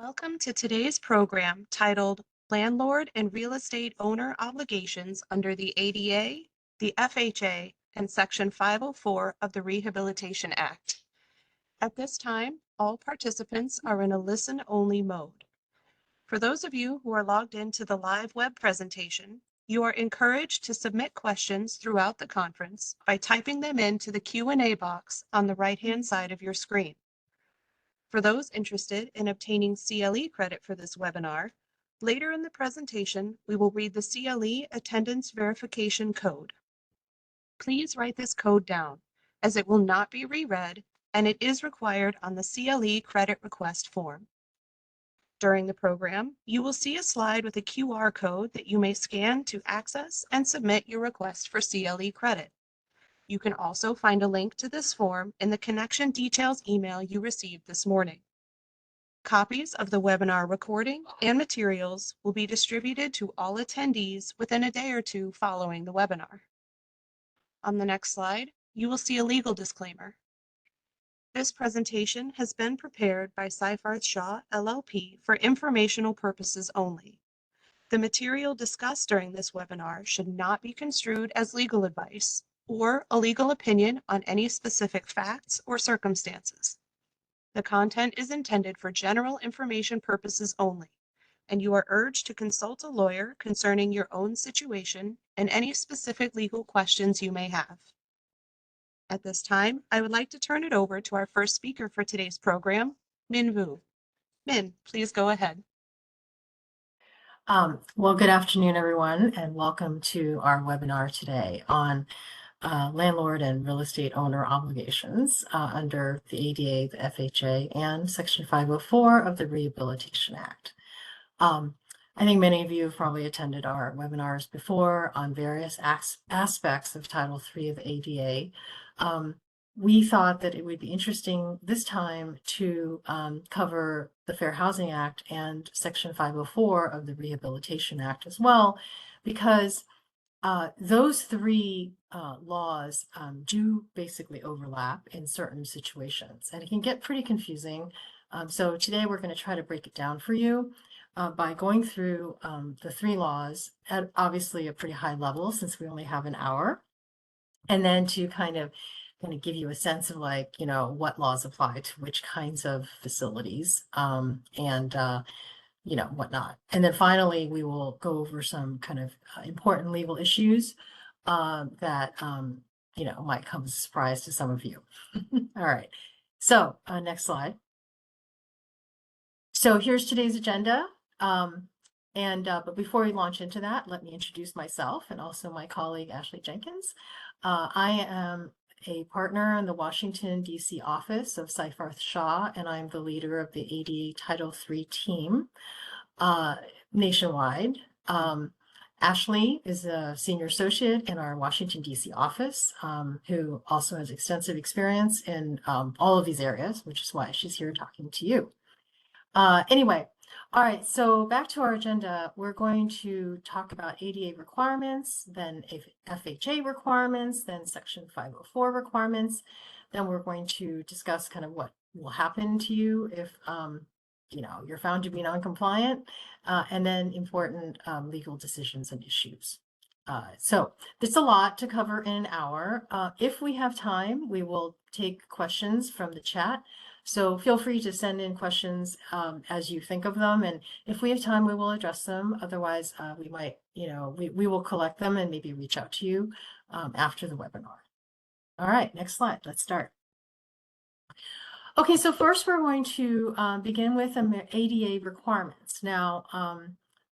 Welcome to today's program titled Landlord and Real Estate Owner Obligations under the ADA, the FHA, and Section 504 of the Rehabilitation Act. At this time, all participants are in a listen-only mode. For those of you who are logged into the live web presentation, you are encouraged to submit questions throughout the conference by typing them into the Q&A box on the right-hand side of your screen. For those interested in obtaining CLE credit for this webinar, later in the presentation, we will read the CLE attendance verification code. Please write this code down, as it will not be reread, and it is required on the CLE credit request form. During the program, you will see a slide with a QR code that you may scan to access and submit your request for CLE credit. You can also find a link to this form in the connection details email you received this morning. Copies of the webinar recording and materials will be distributed to all attendees within a day or two following the webinar. On the next slide, you will see a legal disclaimer. This presentation has been prepared by Seyfarth Shaw LLP for informational purposes only. The material discussed during this webinar should not be construed as legal advice or a legal opinion on any specific facts or circumstances. The content is intended for general information purposes only, and you are urged to consult a lawyer concerning your own situation and any specific legal questions you may have. At this time, I would like to turn it over to our first speaker for today's program, Min Vu. Min, please go ahead. Well, good afternoon, everyone, and welcome to our webinar today on landlord and real estate owner obligations under the ADA, the FHA, and Section 504 of the Rehabilitation Act. I think many of you have probably attended our webinars before on various aspects of Title III of the ADA. We thought that it would be interesting this time to cover the Fair Housing Act and Section 504 of the Rehabilitation Act as well, because those three laws do basically overlap in certain situations, and it can get pretty confusing. So today we're going to try to break it down for you by going through the three laws at obviously a pretty high level, since we only have an hour, and then to kind of give you a sense of, like, you know, what laws apply to which kinds of facilities and you know, whatnot. And then finally, we will go over some kind of important legal issues that, you know, might come as a surprise to some of you. All right. So next slide. So here's today's agenda. But before we launch into that, let me introduce myself and also my colleague, Ashley Jenkins. I am a partner in the Washington, D.C. office of Seyfarth Shaw, and I'm the leader of the ADA Title III team nationwide. Ashley is a senior associate in our Washington, D.C. office, who also has extensive experience in all of these areas, which is why she's here talking to you. Anyway, all right, so back to our agenda. We're going to talk about ADA requirements, then FHA requirements, then Section 504 requirements. Then we're going to discuss kind of what will happen to you if you know, you're found to be non-compliant, and then important legal decisions and issues. So there's a lot to cover in an hour. If we have time, we will take questions from the chat. So feel free to send in questions as you think of them. And if we have time, we will address them. Otherwise, we might, you know, we will collect them and maybe reach out to you after the webinar. All right, next slide. Let's start. Okay, so first we're going to begin with ADA requirements. Now,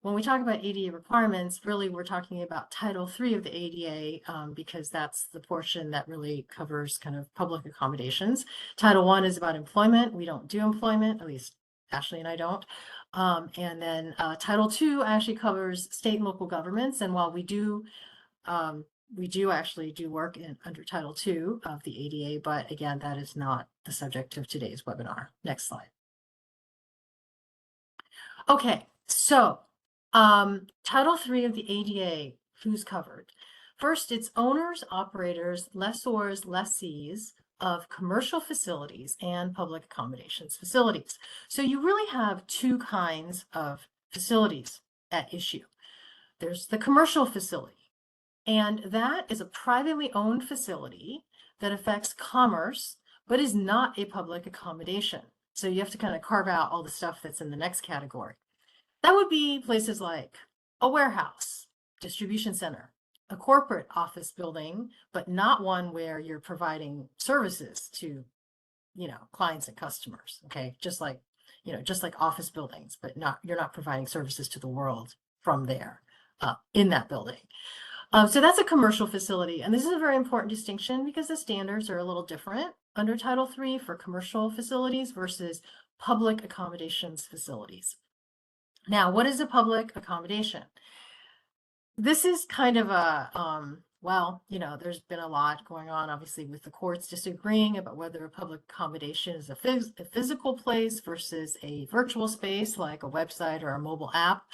when we talk about ADA requirements, really we're talking about Title III of the ADA because that's the portion that really covers kind of public accommodations. Title I is about employment. We don't do employment, at least Ashley and I don't. And then Title II actually covers state and local governments. And while we do actually do work under Title II of the ADA, but again, that is not the subject of today's webinar. Next slide. Okay, so Title III of the ADA, who's covered? First, it's owners, operators, lessors, lessees, of commercial facilities and public accommodations facilities. So you really have two kinds of facilities at issue. There's the commercial facility, and that is a privately owned facility that affects commerce, but is not a public accommodation. So you have to kind of carve out all the stuff that's in the next category. That would be places like a warehouse, distribution center, a corporate office building, but not one where you're providing services to, clients and customers. Okay. Just like office buildings, but you're not providing services to the world from there, in that building. So that's a commercial facility. And this is a very important distinction because the standards are a little different under Title III for commercial facilities versus public accommodations facilities. Now, what is a public accommodation? This is kind of there's been a lot going on, obviously, with the courts disagreeing about whether a public accommodation is a physical place versus a virtual space like a website or a mobile app.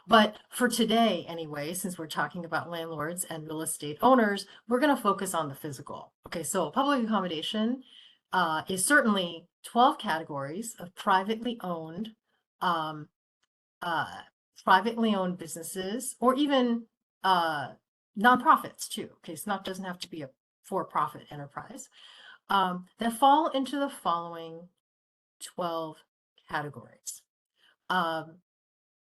But for today, anyway, since we're talking about landlords and real estate owners, we're going to focus on the physical. Okay, so public accommodation is certainly 12 categories of um, privately owned businesses, or even nonprofits too. Okay, so doesn't have to be a for-profit enterprise, that fall into the following 12 categories.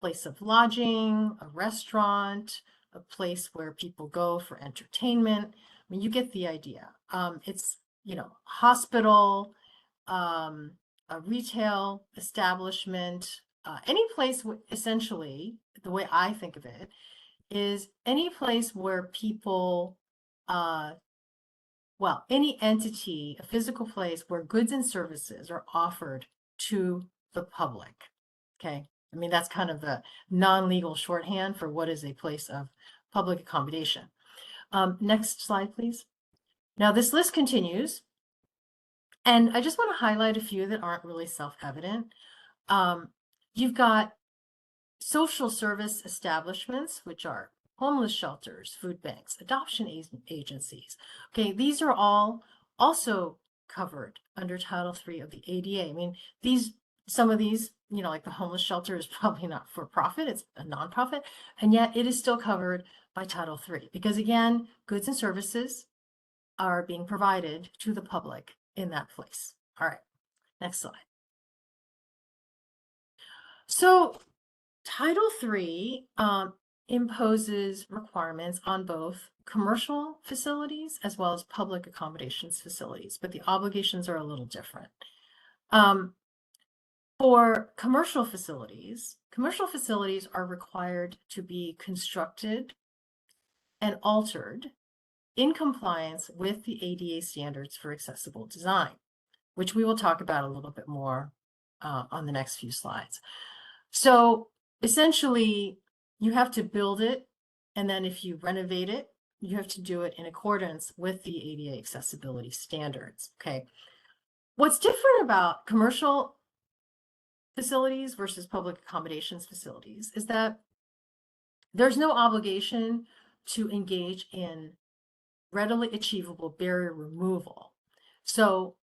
Place of lodging, a restaurant, a place where people go for entertainment. I mean, you get the idea. It's, hospital, a retail establishment, any place, essentially, the way I think of it, is any place where people, any entity, a physical place where goods and services are offered to the public. Okay. I mean, that's kind of the non-legal shorthand for what is a place of public accommodation. Next slide, please. Now, this list continues, and I just want to highlight a few that aren't really self-evident. You've got social service establishments, which are homeless shelters, food banks, adoption agencies. Okay, these are all also covered under Title III of the ADA. I mean, some of these, like the homeless shelter is probably not for profit, it's a nonprofit, and yet it is still covered by Title III because, again, goods and services are being provided to the public in that place. All right, next slide. So Title III imposes requirements on both commercial facilities as well as public accommodations facilities, but the obligations are a little different. For commercial facilities are required to be constructed and altered in compliance with the ADA standards for accessible design, which we will talk about a little bit more on the next few slides. So essentially, you have to build it, and then if you renovate it, you have to do it in accordance with the ADA accessibility standards. Okay. What's different about commercial facilities versus public accommodations facilities is that there's no obligation to engage in readily achievable barrier removal. So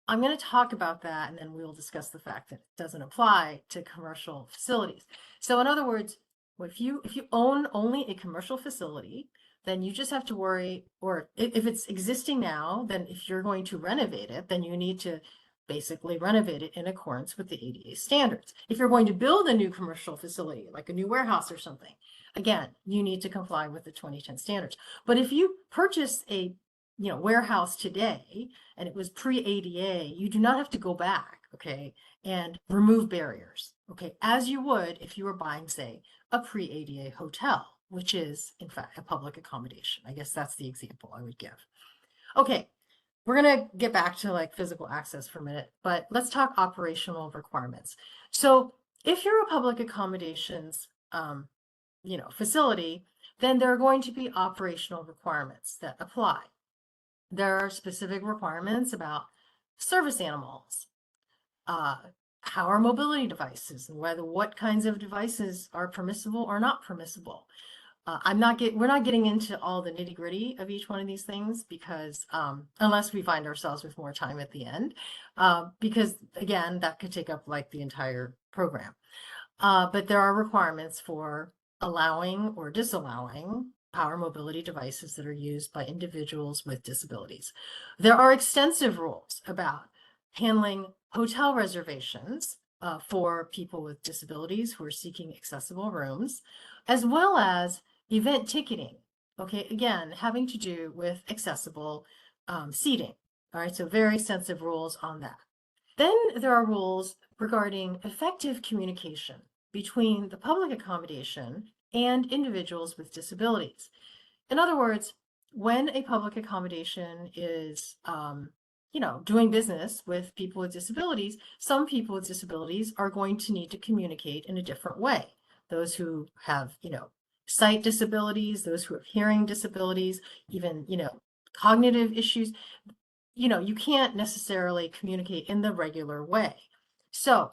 I'm going to talk about that, and then we'll discuss the fact that it doesn't apply to commercial facilities. So in other words, if you own only a commercial facility, then you just have to worry, or if it's existing now, then if you're going to renovate it, then you need to basically renovate it in accordance with the ADA standards. If you're going to build a new commercial facility, like a new warehouse or something, again, you need to comply with the 2010 standards. But if you purchase a warehouse today and it was pre-ADA, you do not have to go back, okay, and remove barriers, okay, as you would if you were buying, say, a pre-ADA hotel, which is in fact a public accommodation. I guess that's the example I would give. Okay, we're going to get back to like physical access for a minute, but let's talk operational requirements. So if you're a public accommodations facility, then there are going to be operational requirements that apply. There are specific requirements about service animals, power mobility devices, and what kinds of devices are permissible or not permissible. we're not getting into all the nitty gritty of each one of these things because unless we find ourselves with more time at the end, because again, that could take up like the entire program. But there are requirements for allowing or disallowing power mobility devices that are used by individuals with disabilities. There are extensive rules about handling hotel reservations for people with disabilities who are seeking accessible rooms, as well as event ticketing. Okay, again, having to do with accessible seating. All right, so very extensive rules on that. Then there are rules regarding effective communication between the public accommodation and individuals with disabilities. In other words, when a public accommodation is, doing business with people with disabilities, some people with disabilities are going to need to communicate in a different way. Those who have, sight disabilities, those who have hearing disabilities, even, cognitive issues, you can't necessarily communicate in the regular way. So,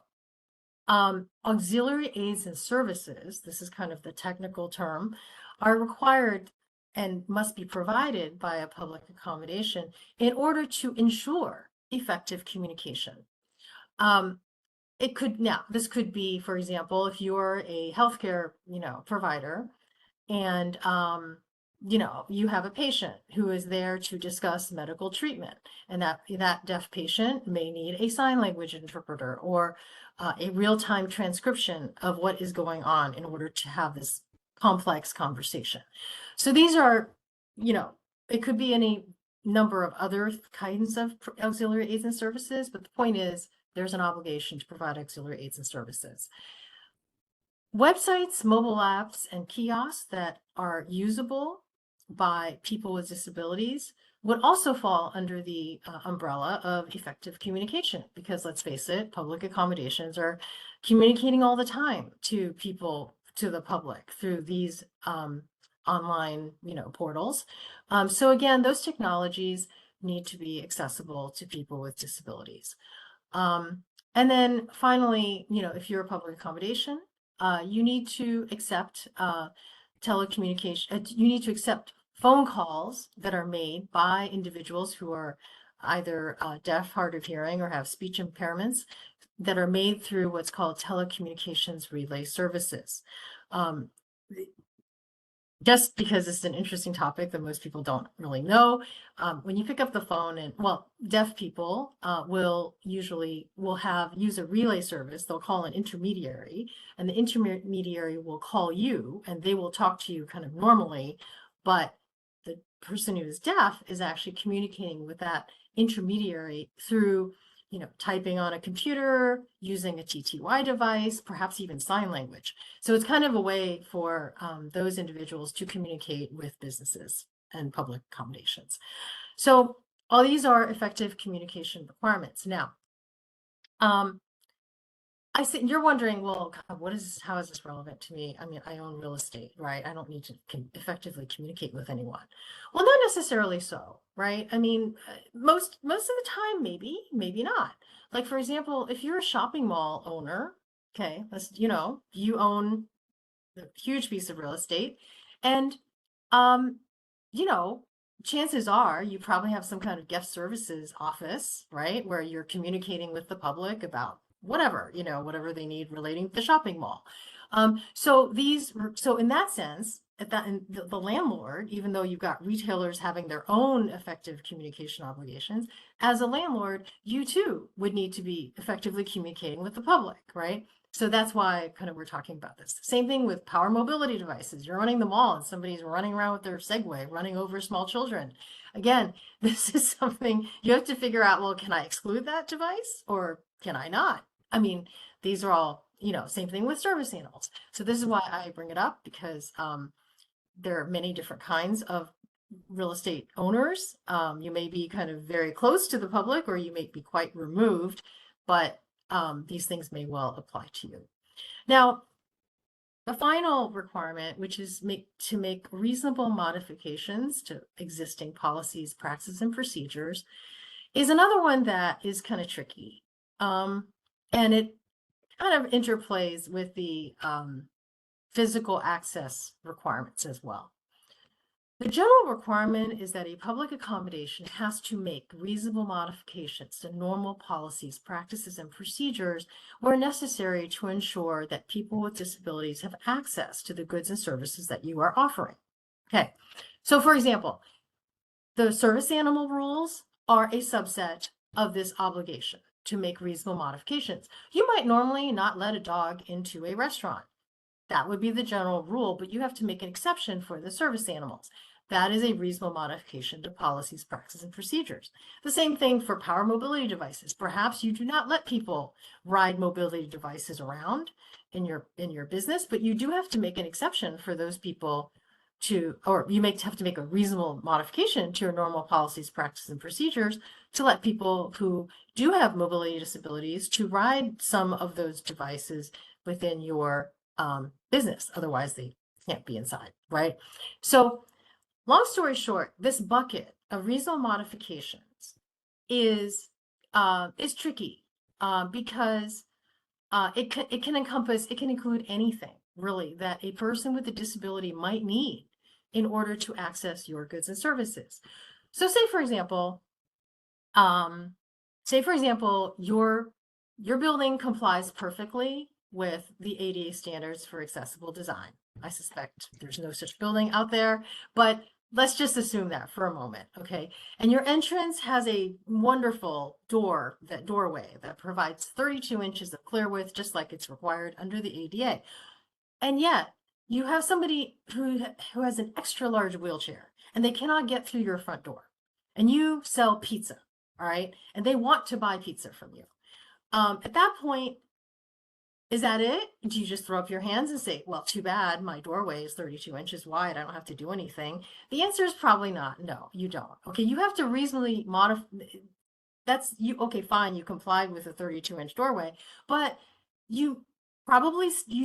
auxiliary aids and services, this is kind of the technical term, are required and must be provided by a public accommodation in order to ensure effective communication. This could be, for example, if you're a healthcare, provider and you have a patient who is there to discuss medical treatment, and that deaf patient may need a sign language interpreter or a real-time transcription of what is going on in order to have this complex conversation. So these are, it could be any number of other kinds of auxiliary aids and services, but the point is there's an obligation to provide auxiliary aids and services. Websites, mobile apps, and kiosks that are usable by people with disabilities would also fall under the umbrella of effective communication, because let's face it, public accommodations are communicating all the time to people, to the public through these online, portals. So again, those technologies need to be accessible to people with disabilities. And then finally, if you're a public accommodation, you need to accept telecommunication, you need to accept phone calls that are made by individuals who are either deaf, hard of hearing, or have speech impairments that are made through what's called telecommunications relay services. Just because it's an interesting topic that most people don't really know, when you pick up the phone and, well, deaf people will use a relay service. They'll call an intermediary, and the intermediary will call you, and they will talk to you kind of normally, but the person who is deaf is actually communicating with that intermediary through typing on a computer, using a TTY device, perhaps even sign language. So it's kind of a way for those individuals to communicate with businesses and public accommodations. So all these are effective communication requirements. Now, you're wondering, well, God, how is this relevant to me? I mean, I own real estate, right? I don't need to effectively communicate with anyone. Well, not necessarily so, right? I mean, most of the time, maybe not. Like, for example, if you're a shopping mall owner, okay, you own a huge piece of real estate, and um, you know, chances are you probably have some kind of guest services office, right, where you're communicating with the public about whatever they need relating to the shopping mall. So in that sense, the landlord, even though you've got retailers having their own effective communication obligations, as a landlord, you too would need to be effectively communicating with the public, right? So that's why kind of we're talking about this. Same thing with power mobility devices. You're running the mall and somebody's running around with their Segway, running over small children. Again, this is something you have to figure out, well, can I exclude that device or can I not? I mean, these are all, same thing with service animals. So this is why I bring it up, because there are many different kinds of real estate owners. You may be kind of very close to the public or you may be quite removed, but these things may well apply to you. Now, the final requirement, which is to make reasonable modifications to existing policies, practices, and procedures, is another one that is kind of tricky. And it kind of interplays with the physical access requirements as well. The general requirement is that a public accommodation has to make reasonable modifications to normal policies, practices, and procedures where necessary to ensure that people with disabilities have access to the goods and services that you are offering. Okay, so for example, the service animal rules are a subset of this obligation to make reasonable modifications. You might normally not let a dog into a restaurant. That would be the general rule, but you have to make an exception for the service animals. That is a reasonable modification to policies, practices, and procedures. The same thing for power mobility devices. Perhaps you do not let people ride mobility devices around in your business, but you do have to make an exception for those people or you have to make a reasonable modification to your normal policies, practices, and procedures to let people who do have mobility disabilities to ride some of those devices within your business. Otherwise, they can't be inside, right? So long story short, this bucket of reasonable modifications is tricky because it can include anything really that a person with a disability might need in order to access your goods and services. So say for example, your building complies perfectly with the ADA standards for accessible design. I suspect there's no such building out there, but let's just assume that for a moment, okay? And your entrance has a wonderful doorway that provides 32 inches of clear width, just like it's required under the ADA. And yet you have somebody who has an extra large wheelchair and they cannot get through your front door, and you sell pizza, all right? And they want to buy pizza from you. At that point, is that it? Do you just throw up your hands and say, well, too bad, my doorway is 32 inches wide, I don't have to do anything? The answer is probably not. No, you don't. Okay, you have to reasonably modify. Okay, fine, you complied with a 32-inch doorway, but you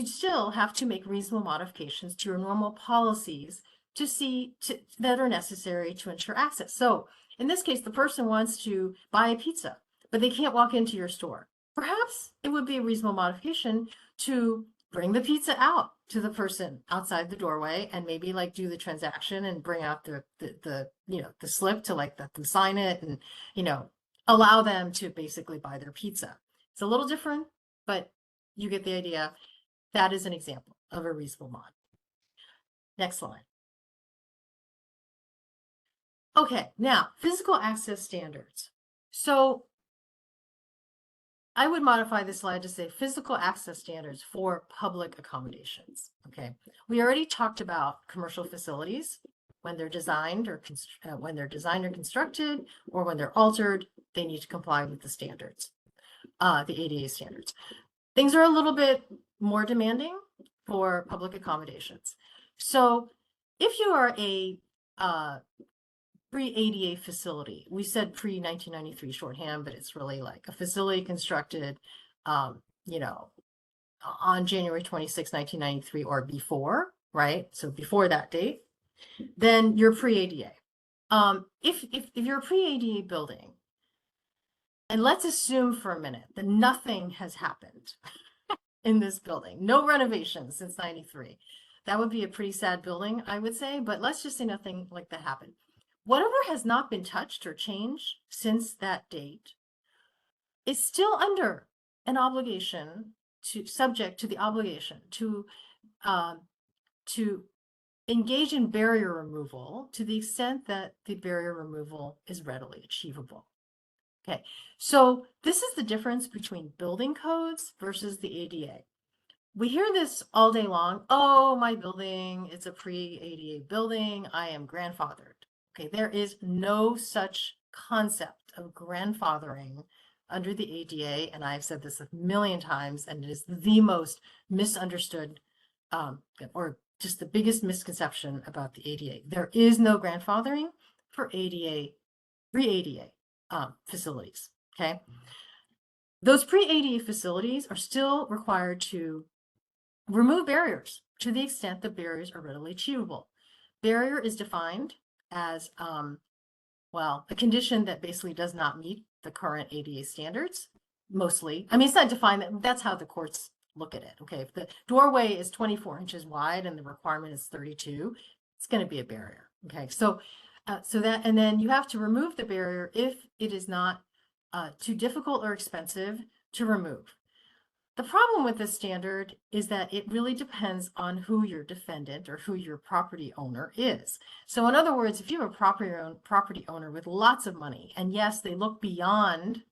still have to make reasonable modifications to your normal policies that are necessary to ensure access. So in this case, the person wants to buy a pizza, but they can't walk into your store. Perhaps it would be a reasonable modification to bring the pizza out to the person outside the doorway and maybe like do the transaction and bring out the slip to sign it and allow them to basically buy their pizza. It's a little different, but you get the idea. That is an example of a reasonable mod. Next slide. Okay, now physical access standards. So I would modify this slide to say physical access standards for public accommodations. Okay, we already talked about commercial facilities. When they're designed or constructed, or when they're altered, they need to comply with the standards, the ADA standards. Things are a little bit more demanding for public accommodations. So if you are a pre-ADA facility, we said pre-1993 shorthand, but it's really like a facility constructed, on January 26, 1993 or before, right? So before that date, then you're pre-ADA. If you're a pre-ADA building, and let's assume for a minute that nothing has happened in this building, no renovations since 93, that would be a pretty sad building, I would say, but let's just say nothing like that happened. Whatever has not been touched or changed since that date is still under an obligation subject to the obligation to engage in barrier removal to the extent that the barrier removal is readily achievable. Okay, so this is the difference between building codes versus the ADA. We hear this all day long. Oh, my building, it's a pre-ADA building, I am grandfathered. Okay, there is no such concept of grandfathering under the ADA, and I've said this a million times, and it is the most misunderstood or just the biggest misconception about the ADA. There is no grandfathering for ADA, pre-ADA facilities, okay? Those pre-ADA facilities are still required to remove barriers to the extent the barriers are readily achievable. Barrier is defined as, a condition that basically does not meet the current ADA standards, mostly. I mean, it's not defined, that's how the courts look at it. Okay, if the doorway is 24 inches wide and the requirement is 32, it's going to be a barrier. Okay, so and then you have to remove the barrier if it is not too difficult or expensive to remove. The problem with this standard is that it really depends on who your defendant or who your property owner is. So in other words, if you have a property owner with lots of money, and yes, they look beyond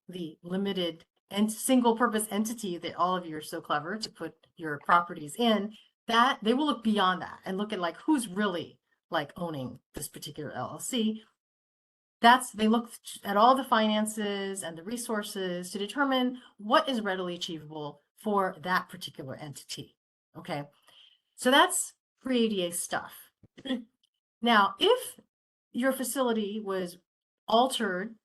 the limited and single purpose entity that all of you are so clever to put your properties in, that they will look beyond that and look at like who's really like owning this particular LLC. They look at all the finances and the resources to determine what is readily achievable for that particular entity. Okay, so that's pre-ADA stuff. Now, if your facility was altered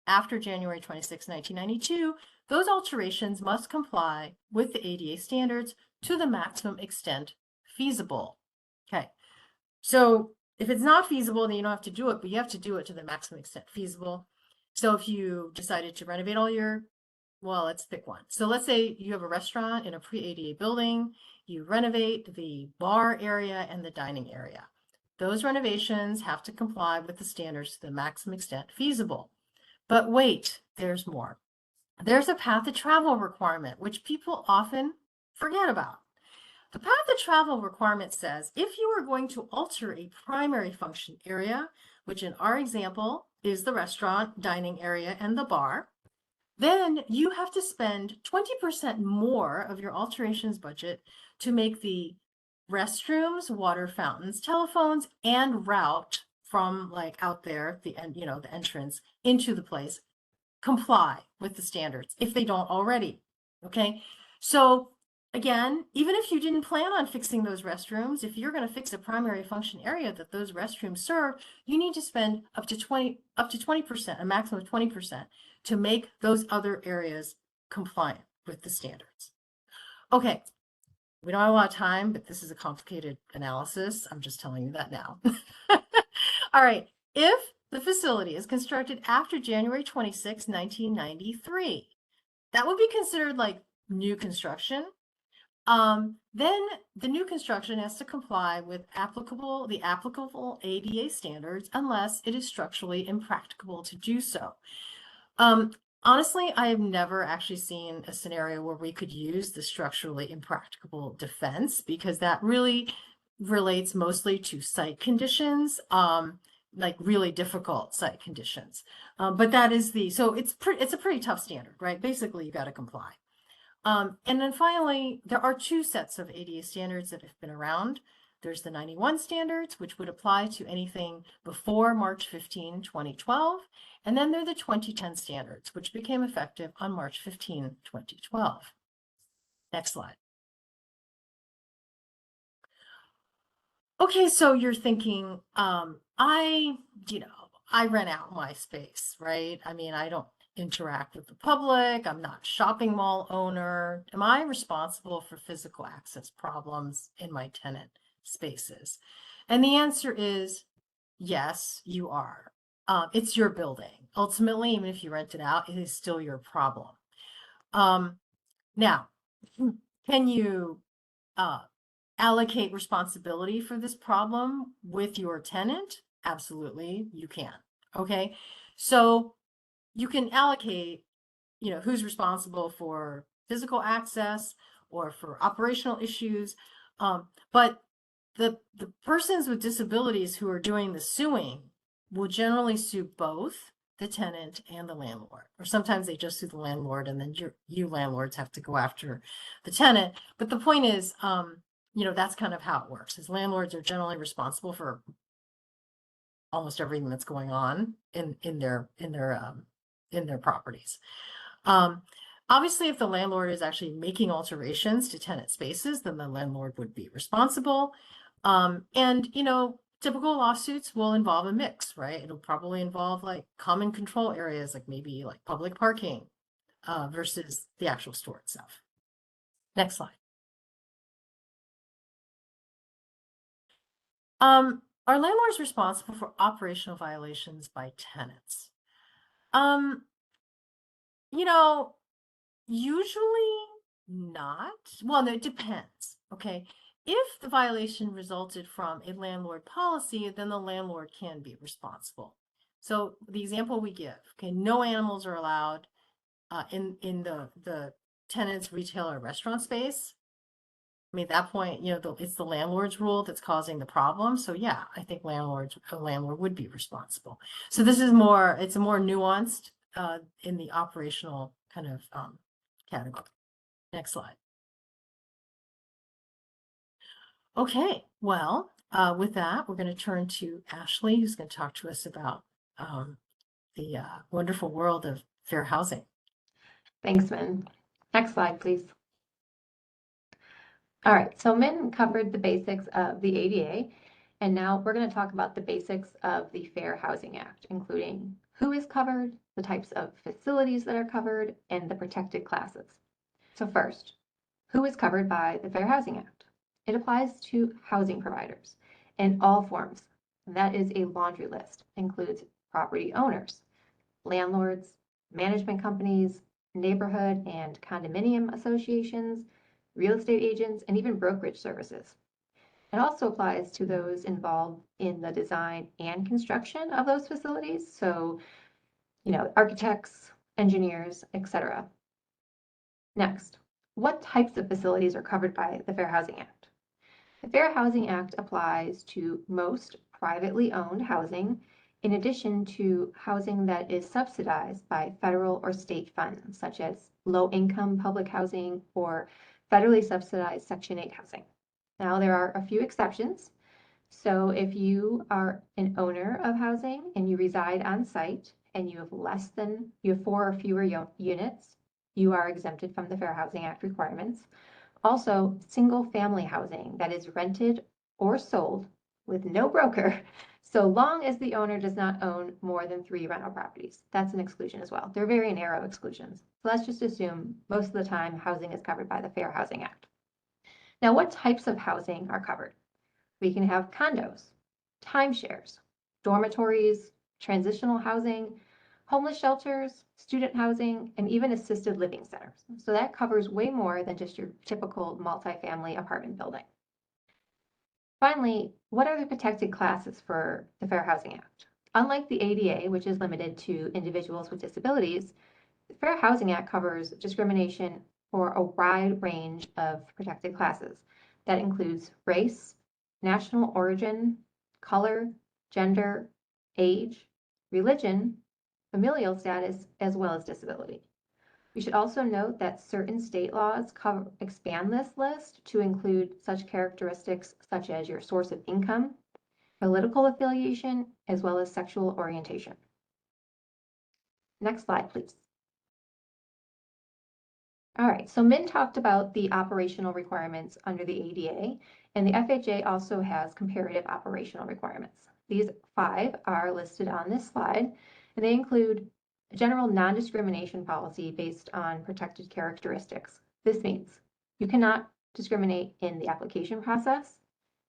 after January 26, 1992, those alterations must comply with the ADA standards to the maximum extent feasible. Okay, so if it's not feasible, then you don't have to do it, but you have to do it to the maximum extent feasible. So if you decided to renovate well, let's pick one. So let's say you have a restaurant in a pre-ADA building, you renovate the bar area and the dining area. Those renovations have to comply with the standards to the maximum extent feasible. But wait, there's more. There's a path of travel requirement, which people often forget about. The path of travel requirement says if you are going to alter a primary function area, which in our example is the restaurant, dining area, and the bar, then you have to spend 20% more of your alterations budget to make the restrooms, water fountains, telephones, and route from like out there, the entrance into the place, comply with the standards if they don't already. Okay, so again, even if you didn't plan on fixing those restrooms, if you're going to fix a primary function area that those restrooms serve, you need to spend up to 20%, a maximum of 20%, to make those other areas compliant with the standards. Okay, we don't have a lot of time, but this is a complicated analysis. I'm just telling you that now. All right, if the facility is constructed after January 26, 1993, that would be considered like new construction. Then the new construction has to comply with the applicable ADA standards unless it is structurally impracticable to do so. Honestly, I have never actually seen a scenario where we could use the structurally impracticable defense because that really relates mostly to site conditions, like really difficult site conditions. But that is so it's a pretty tough standard, right? Basically, you got to comply. And then finally, there are two sets of ADA standards that have been around. There's the 91 standards, which would apply to anything before March 15, 2012. And then there are the 2010 standards, which became effective on March 15, 2012. Next slide. Okay, so you're thinking, I rent out my space, right? I mean, I don't interact with the public. I'm not a shopping mall owner. Am I responsible for physical access problems in my tenant spaces? And the answer is yes, you are. It's your building. Ultimately, even if you rent it out, it is still your problem. Now, can you allocate responsibility for this problem with your tenant? Absolutely, you can. Okay, so you can allocate, who's responsible for physical access or for operational issues. But the persons with disabilities who are doing the suing will generally sue both the tenant and the landlord, or sometimes they just sue the landlord and then you landlords have to go after the tenant. But the point is, that's kind of how it works, is landlords are generally responsible for almost everything that's going on in their properties. Obviously, if the landlord is actually making alterations to tenant spaces, then the landlord would be responsible. And typical lawsuits will involve a mix, right? It'll probably involve like common control areas, like maybe like public parking, versus the actual store itself. Next slide. Are landlords responsible for operational violations by tenants? Usually not. Well, no, it depends. Okay. If the violation resulted from a landlord policy, then the landlord can be responsible. So the example we give, okay, no animals are allowed in the tenant's retail or restaurant space. I mean, at that point, it's the landlord's rule that's causing the problem. So yeah, I think a landlord would be responsible. So this is it's a more nuanced in the operational kind of category. Next slide. Okay, well, with that, we're going to turn to Ashley, who's going to talk to us about the wonderful world of fair housing. Thanks, Min. Next slide, please. All right, so Min covered the basics of the ADA, and now we're going to talk about the basics of the Fair Housing Act, including who is covered, the types of facilities that are covered, and the protected classes. So first, who is covered by the Fair Housing Act? It applies to housing providers in all forms. And that is a laundry list, includes property owners, landlords, management companies, neighborhood and condominium associations, real estate agents, and even brokerage services. It also applies to those involved in the design and construction of those facilities. So, architects, engineers, etc. Next, what types of facilities are covered by the Fair Housing Act? The Fair Housing Act applies to most privately owned housing, in addition to housing that is subsidized by federal or state funds, such as low-income public housing or federally subsidized Section 8 housing. Now, there are a few exceptions. So if you are an owner of housing and you reside on site and you have 4 or fewer units, you are exempted from the Fair Housing Act requirements. Also, single-family housing that is rented or sold with no broker, so long as the owner does not own more than 3 rental properties. That's an exclusion as well. They're very narrow exclusions. So let's just assume most of the time housing is covered by the Fair Housing Act. Now, what types of housing are covered? We can have condos, timeshares, dormitories, transitional housing, homeless shelters, student housing, and even assisted living centers. So that covers way more than just your typical multifamily apartment building. Finally, what are the protected classes for the Fair Housing Act? Unlike the ADA, which is limited to individuals with disabilities, the Fair Housing Act covers discrimination for a wide range of protected classes. That includes race, national origin, color, gender, age, religion, familial status, as well as disability. We should also note that certain state laws expand this list to include such characteristics such as your source of income, political affiliation, as well as sexual orientation. Next slide, please. All right, so Min talked about the operational requirements under the ADA, and the FHA also has comparative operational requirements. These 5 are listed on this slide, and they include a general non-discrimination policy based on protected characteristics. This means you cannot discriminate in the application process,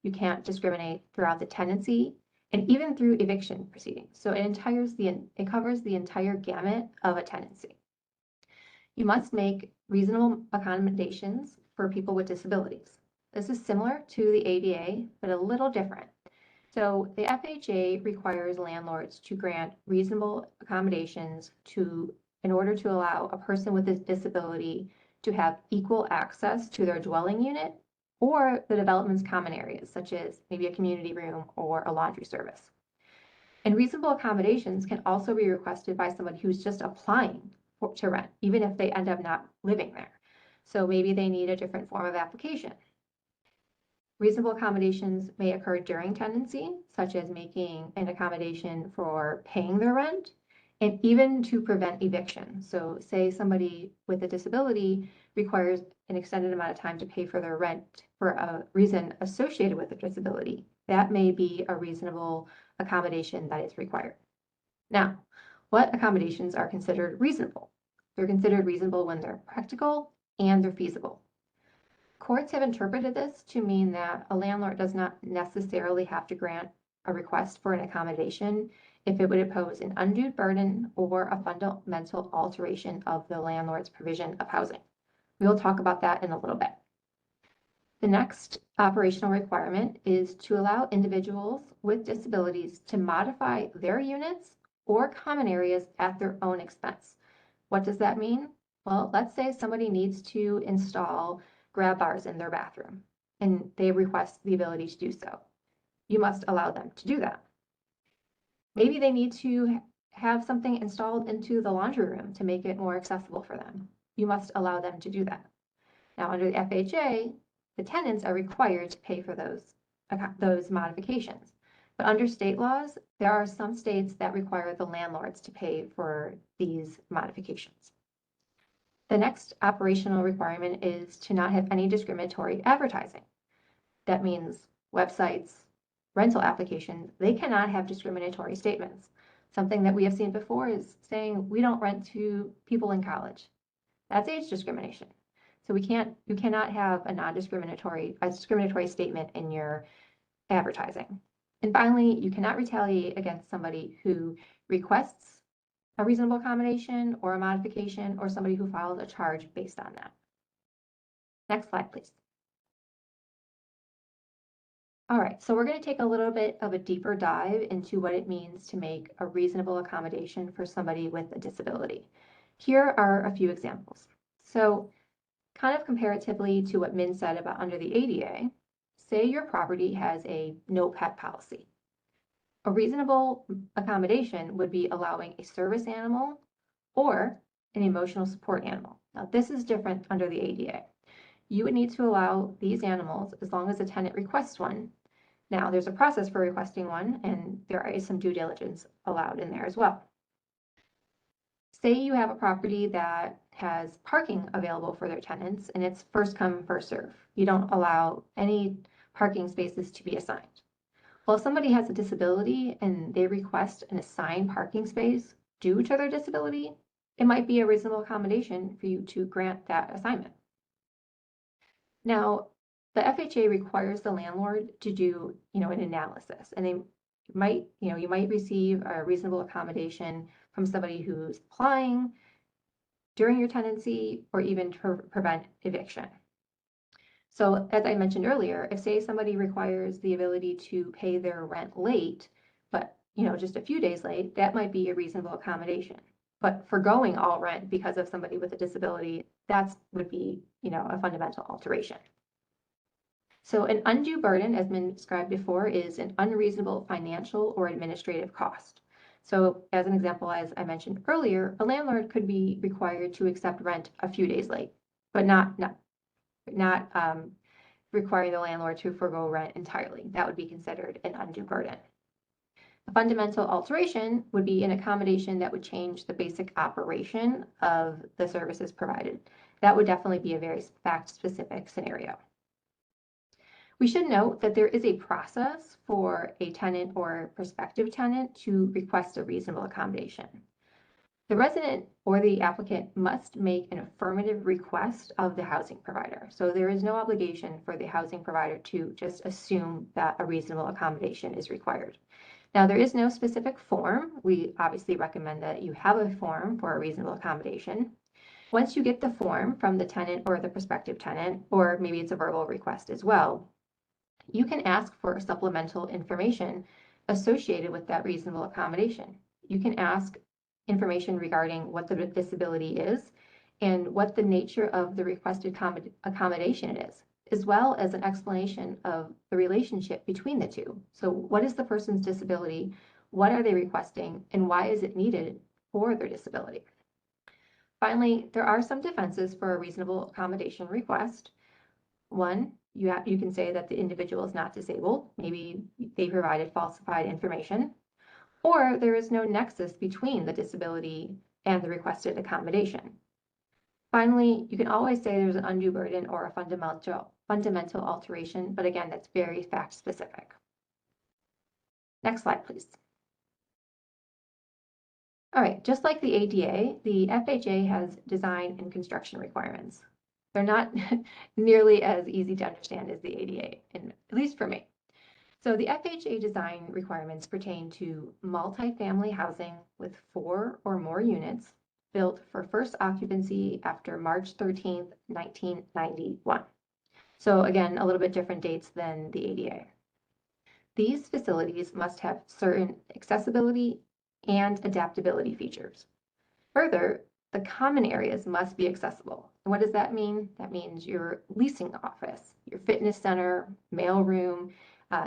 you can't discriminate throughout the tenancy, and even through eviction proceedings. So it covers the entire gamut of a tenancy. You must make reasonable accommodations for people with disabilities. This is similar to the ADA, but a little different. So the FHA requires landlords to grant reasonable accommodations in order to allow a person with a disability to have equal access to their dwelling unit or the development's common areas, such as maybe a community room or a laundry service. And reasonable accommodations can also be requested by somebody who's just applying to rent, even if they end up not living there. So maybe they need a different form of application. Reasonable accommodations may occur during tenancy, such as making an accommodation for paying their rent, and even to prevent eviction. So say somebody with a disability requires an extended amount of time to pay for their rent for a reason associated with a disability. That may be a reasonable accommodation that is required. Now, what accommodations are considered reasonable? They're considered reasonable when they're practical and they're feasible. Courts have interpreted this to mean that a landlord does not necessarily have to grant a request for an accommodation if it would impose an undue burden or a fundamental alteration of the landlord's provision of housing. We'll talk about that in a little bit. The next operational requirement is to allow individuals with disabilities to modify their units or common areas at their own expense. What does that mean? Well, let's say somebody needs to install grab bars in their bathroom and they request the ability to do so. You must allow them to do that. Maybe they need to have something installed into the laundry room to make it more accessible for them. You must allow them to do that. Now, under the FHA, the tenants are required to pay for those modifications. But under state laws, there are some states that require the landlords to pay for these modifications. The next operational requirement is to not have any discriminatory advertising. That means websites, rental applications, they cannot have discriminatory statements. Something that we have seen before is saying we don't rent to people in college. That's age discrimination. So you cannot have a discriminatory statement in your advertising. And finally, you cannot retaliate against somebody who requests a reasonable accommodation or a modification, or somebody who files a charge based on that. Next slide, please. All right, so we're going to take a little bit of a deeper dive into what it means to make a reasonable accommodation for somebody with a disability. Here are a few examples. So kind of comparatively to what Min said about under the ADA, say your property has a no pet policy. A reasonable accommodation would be allowing a service animal or an emotional support animal. Now, this is different under the ADA. You would need to allow these animals as long as a tenant requests one. Now, there's a process for requesting one, and there is some due diligence allowed in there as well. Say you have a property that has parking available for their tenants, and it's first come, first serve. You don't allow any parking spaces to be assigned. Well, if somebody has a disability and they request an assigned parking space due to their disability, it might be a reasonable accommodation for you to grant that assignment. Now, the FHA requires the landlord to do, an analysis, and you might receive a reasonable accommodation from somebody who's applying during your tenancy or even to prevent eviction. So as I mentioned earlier, if say somebody requires the ability to pay their rent late, but just a few days late, that might be a reasonable accommodation. But forgoing all rent because of somebody with a disability, that would be, a fundamental alteration. So an undue burden, as been described before, is an unreasonable financial or administrative cost. So as an example, as I mentioned earlier, a landlord could be required to accept rent a few days late, but not requiring the landlord to forgo rent entirely. That would be considered an undue burden. A fundamental alteration would be an accommodation that would change the basic operation of the services provided. That would definitely be a very fact-specific scenario. We should note that there is a process for a tenant or prospective tenant to request a reasonable accommodation. The resident or the applicant must make an affirmative request of the housing provider. So there is no obligation for the housing provider to just assume that a reasonable accommodation is required. Now, there is no specific form. We obviously recommend that you have a form for a reasonable accommodation. Once you get the form from the tenant or the prospective tenant, or maybe it's a verbal request as well, you can ask for supplemental information associated with that reasonable accommodation. You can ask information regarding what the disability is and what the nature of the requested accommodation is, as well as an explanation of the relationship between the two. So what is the person's disability? What are they requesting? And why is it needed for their disability? Finally, there are some defenses for a reasonable accommodation request. One, you can say that the individual is not disabled. Maybe they provided falsified information, or there is no nexus between the disability and the requested accommodation. Finally, you can always say there's an undue burden or a fundamental alteration, but again, that's very fact specific. Next slide, please. All right, just like the ADA, the FHA has design and construction requirements. They're not nearly as easy to understand as the ADA, at least for me. So the FHA design requirements pertain to multifamily housing with 4 or more units built for first occupancy after March 13th, 1991. So again, a little bit different dates than the ADA. These facilities must have certain accessibility and adaptability features. Further, the common areas must be accessible. And what does that mean? That means your leasing office, your fitness center, mail room,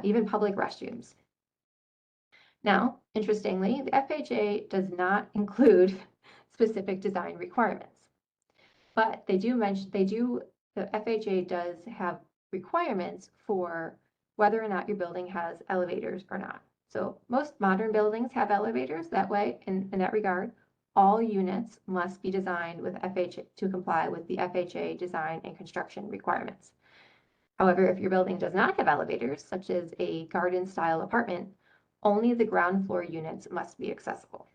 even public restrooms. Now, interestingly, the FHA does not include specific design requirements, but the FHA does have requirements for whether or not your building has elevators or not. So most modern buildings have elevators that way. In that regard, all units must be designed with FHA to comply with the FHA design and construction requirements. However, if your building does not have elevators, such as a garden style apartment, only the ground floor units must be accessible.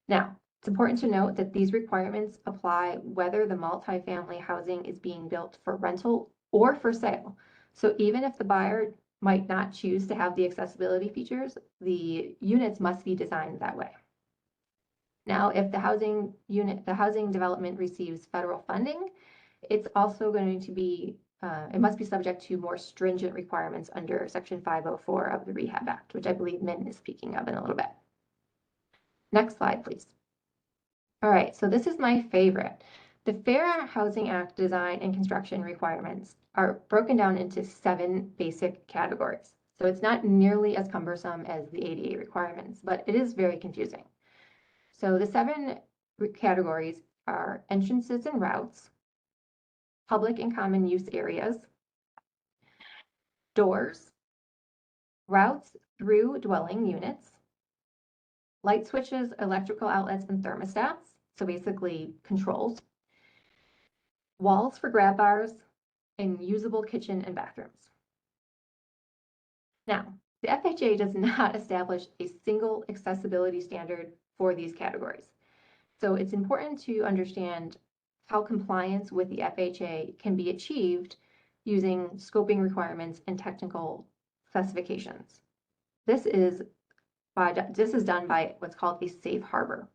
Now, it's important to note that these requirements apply whether the multifamily housing is being built for rental or for sale. So even if the buyer might not choose to have the accessibility features, the units must be designed that way. Now, if the housing development receives federal funding, it's also going to be, it must be subject to more stringent requirements under Section 504 of the Rehab Act, which I believe Min is speaking of in a little bit. Next slide, please. All right, so this is my favorite. The Fair Housing Act design and construction requirements are broken down into 7 basic categories. So it's not nearly as cumbersome as the ADA requirements, but it is very confusing. So the 7 categories are entrances and routes, public and common use areas, doors, routes through dwelling units, light switches, electrical outlets, and thermostats, so basically controls, walls for grab bars, and usable kitchen and bathrooms. Now, the FHA does not establish a single accessibility standard for these categories. So it's important to understand how compliance with the FHA can be achieved using scoping requirements and technical specifications. This is done by what's called a safe harbor.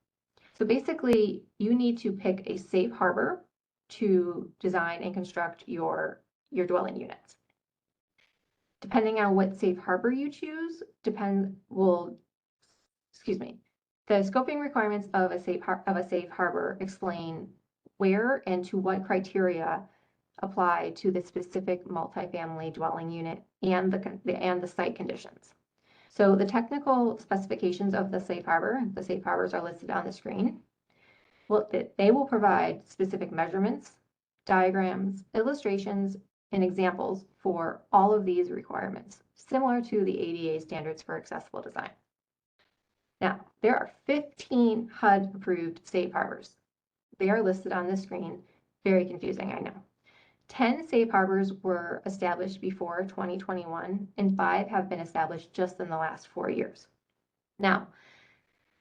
So basically, you need to pick a safe harbor to design and construct your dwelling units. Depending on what safe harbor you choose, the scoping requirements of a safe harbor explain where and to what criteria apply to the specific multifamily dwelling unit and the site conditions. So the technical specifications of the safe harbors are listed on the screen. Well, they will provide specific measurements, diagrams, illustrations, and examples for all of these requirements, similar to the ADA standards for accessible design. Now, there are 15 HUD-approved safe harbors. They are listed on the screen. Very confusing, I know. 10 safe harbors were established before 2021, and 5 have been established just in the last 4 years. Now,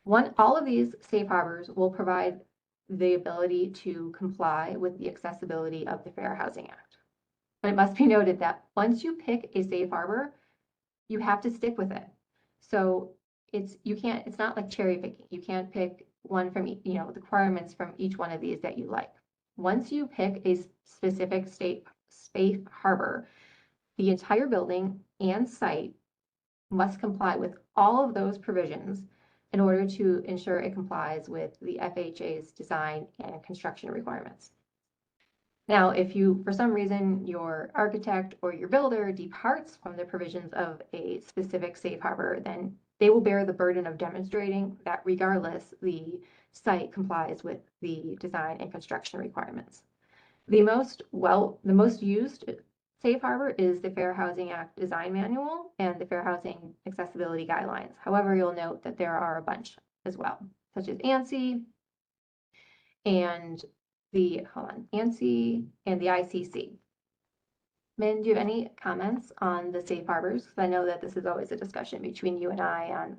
all of these safe harbors will provide the ability to comply with the accessibility of the Fair Housing Act. But it must be noted that once you pick a safe harbor, you have to stick with it. So it's not like cherry picking. You can't pick one from, the requirements from each one of these that you like. Once you pick a specific safe harbor, the entire building and site must comply with all of those provisions in order to ensure it complies with the FHA's design and construction requirements. Now, if for some reason, your architect or your builder departs from the provisions of a specific safe harbor, then they will bear the burden of demonstrating that regardless, the site complies with the design and construction requirements. The most used safe harbor is the Fair Housing Act Design Manual and the Fair Housing Accessibility Guidelines. However, you'll note that there are a bunch as well, such as ANSI and ANSI and the ICC. Min, do you have any comments on the safe harbors? Because I know that this is always a discussion between you and I on,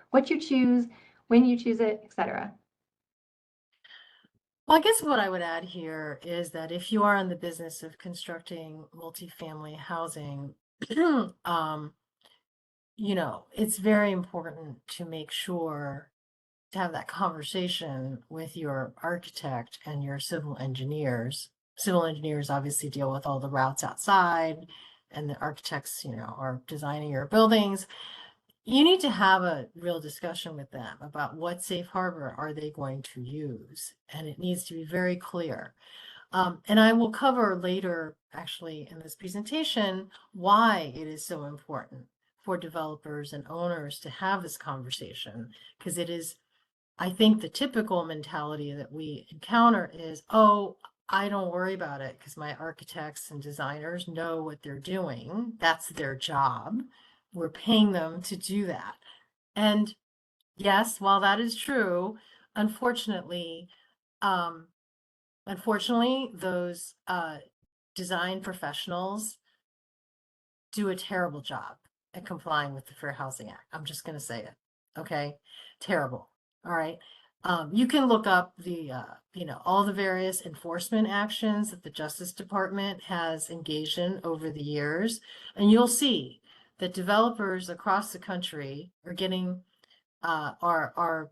what you choose, when you choose it, etc. Well, I guess what I would add here is that if you are in the business of constructing multifamily housing, it's very important to make sure to have that conversation with your architect and your civil engineers. Civil engineers obviously deal with all the routes outside, and the architects, are designing your buildings. You need to have a real discussion with them about what safe harbor are they going to use, and it needs to be very clear. And I will cover later, actually, in this presentation, why it is so important for developers and owners to have this conversation, because it is, I think, the typical mentality that we encounter is, oh, I don't worry about it because my architects and designers know what they're doing. That's their job. We're paying them to do that. And yes, while that is true, unfortunately, um, those design professionals do a terrible job at complying with the Fair Housing Act. I'm just going to say it. Okay. Terrible. All right. You can look up the, all the various enforcement actions that the Justice Department has engaged in over the years, and you'll see that developers across the country are getting, are,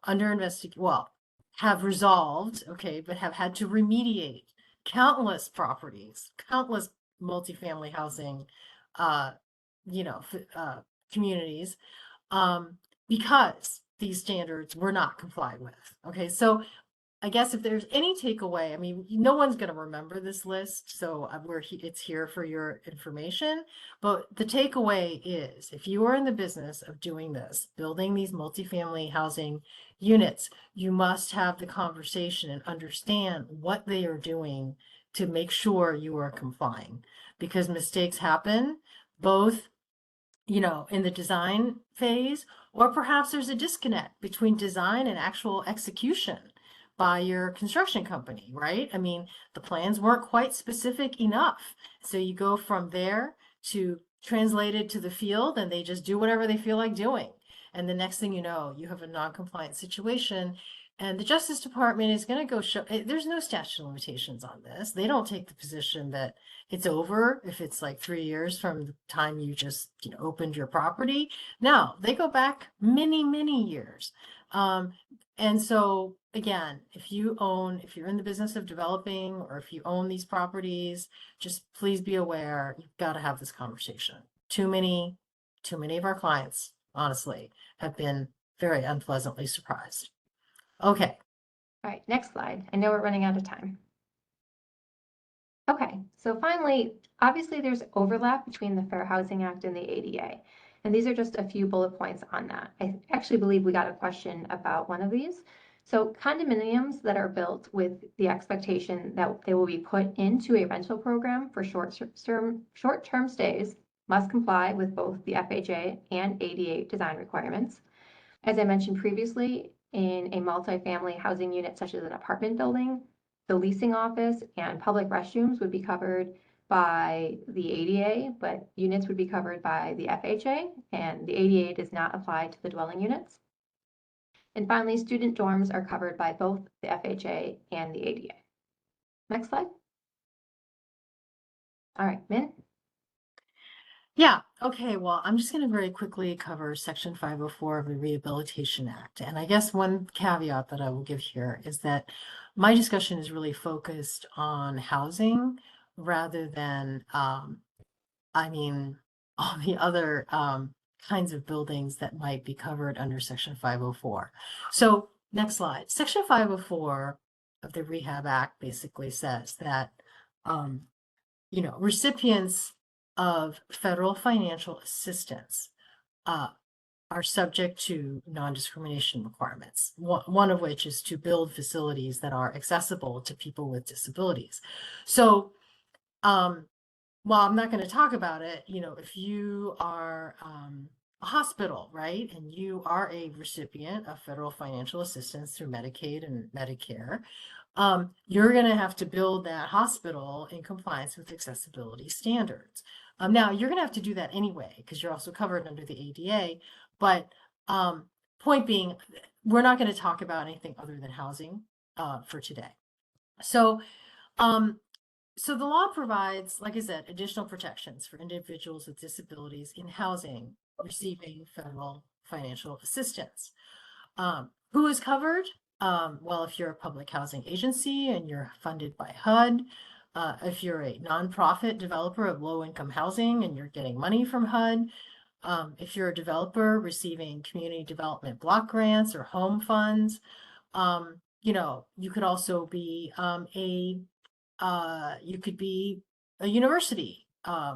under well, have resolved, okay, but have had to remediate countless properties, countless multifamily housing, uh, communities, because these standards were not complied with. Okay, so I guess if there's any takeaway, I mean, no one's going to remember this list, so it's here for your information. But the takeaway is, if you are in the business of doing this, building these multifamily housing units, you must have the conversation and understand what they are doing to make sure you are complying, because mistakes happen, both in the design phase, or perhaps there's a disconnect between design and actual execution by your construction company, right? I mean, the plans weren't quite specific enough. So you go from there to translated to the field, and they just do whatever they feel like doing. And the next thing you know, you have a non-compliant situation. And the Justice Department is going to go show, there's no statute of limitations on this. They don't take the position that it's over if it's like 3 years from the time you just opened your property. No, they go back many, many years. And so again, if you're in the business of developing, or if you own these properties, just please be aware, you've got to have this conversation. Too many of our clients, honestly, have been very unpleasantly surprised. Okay. All right, next slide. I know we're running out of time. Okay, so finally, obviously there's overlap between the Fair Housing Act and the ADA, and these are just a few bullet points on that. I actually believe we got a question about one of these. So condominiums that are built with the expectation that they will be put into a rental program for short-term stays must comply with both the FHA and ADA design requirements. As I mentioned previously, in a multifamily housing unit such as an apartment building, the leasing office and public restrooms would be covered by the ADA, but units would be covered by the FHA, and the ADA does not apply to the dwelling units. And finally, student dorms are covered by both the FHA and the ADA. Next slide. All right, Min. Yeah, okay, well, I'm just going to very quickly cover Section 504 of the Rehabilitation Act. And I guess one caveat that I will give here is that my discussion is really focused on housing rather than, all the other kinds of buildings that might be covered under Section 504. So next slide. Section 504 of the Rehab Act basically says that, recipients of federal financial assistance are subject to non-discrimination requirements, one of which is to build facilities that are accessible to people with disabilities. So while I'm not going to talk about it, if you are a hospital, right, and you are a recipient of federal financial assistance through Medicaid and Medicare, you're going to have to build that hospital in compliance with accessibility standards. Now, you're going to have to do that anyway, because you're also covered under the ADA. But point being, we're not going to talk about anything other than housing for today. So the law provides, like I said, additional protections for individuals with disabilities in housing receiving federal financial assistance. Who is covered? Well, if you're a public housing agency and you're funded by HUD, if you're a nonprofit developer of low-income housing and you're getting money from HUD, if you're a developer receiving community development block grants or home funds, you could also be you could be a university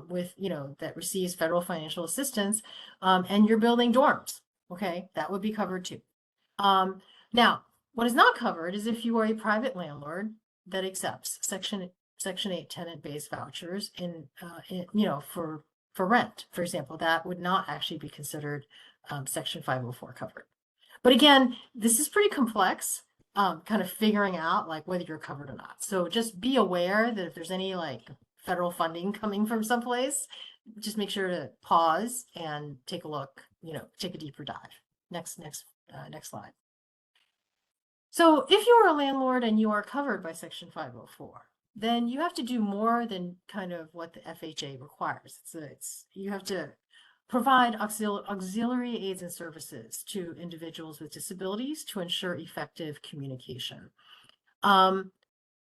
with, that receives federal financial assistance, and you're building dorms. Okay, that would be covered too. Now, what is not covered is if you are a private landlord that accepts Section 8 tenant-based vouchers for rent, for example, that would not actually be considered Section 504 covered. But again, this is pretty complex, kind of figuring out like whether you're covered or not. So just be aware that if there's any like federal funding coming from someplace, just make sure to pause and take a look, take a deeper dive. Next slide. So if you are a landlord and you are covered by Section 504, then you have to do more than kind of what the FHA requires. You have to provide auxiliary aids and services to individuals with disabilities to ensure effective communication.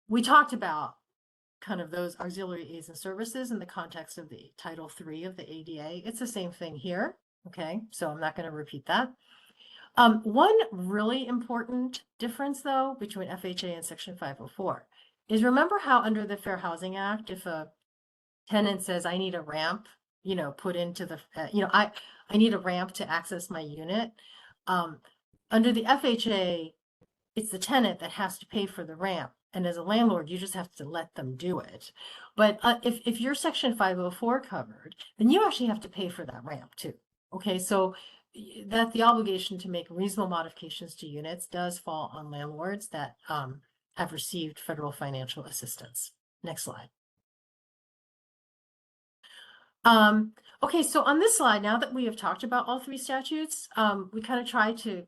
We talked about kind of those auxiliary aids and services in the context of the Title III of the ADA. It's the same thing here, okay? So I'm not going to repeat that. One really important difference, though, between FHA and Section 504 is remember how under the Fair Housing Act, if a tenant says, I need a ramp, put into the, I need a ramp to access my unit. Under the FHA, it's the tenant that has to pay for the ramp. And as a landlord, you just have to let them do it. But if you're Section 504 covered, then you actually have to pay for that ramp too. Okay, so that the obligation to make reasonable modifications to units does fall on landlords that have received federal financial assistance. Next slide. Okay, so on this slide, now that we have talked about all three statutes, we kind of try to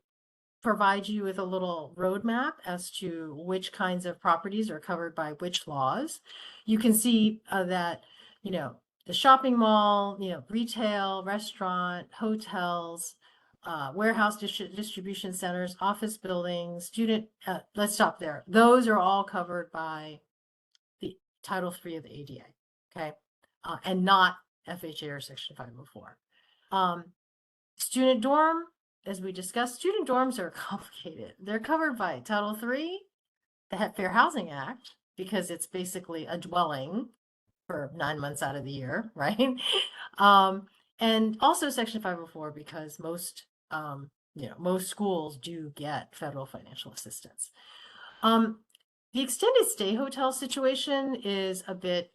provide you with a little roadmap as to which kinds of properties are covered by which laws. You can see that, the shopping mall, retail, restaurant, hotels, warehouse distribution centers, office buildings, let's stop there. Those are all covered by the Title III of the ADA, okay? And not FHA or Section 504. Student dorm, as we discussed, student dorms are complicated. They're covered by Title III, the Fair Housing Act, because it's basically a dwelling for 9 months out of the year, right? And also Section 504, because most schools do get federal financial assistance. The extended stay hotel situation is a bit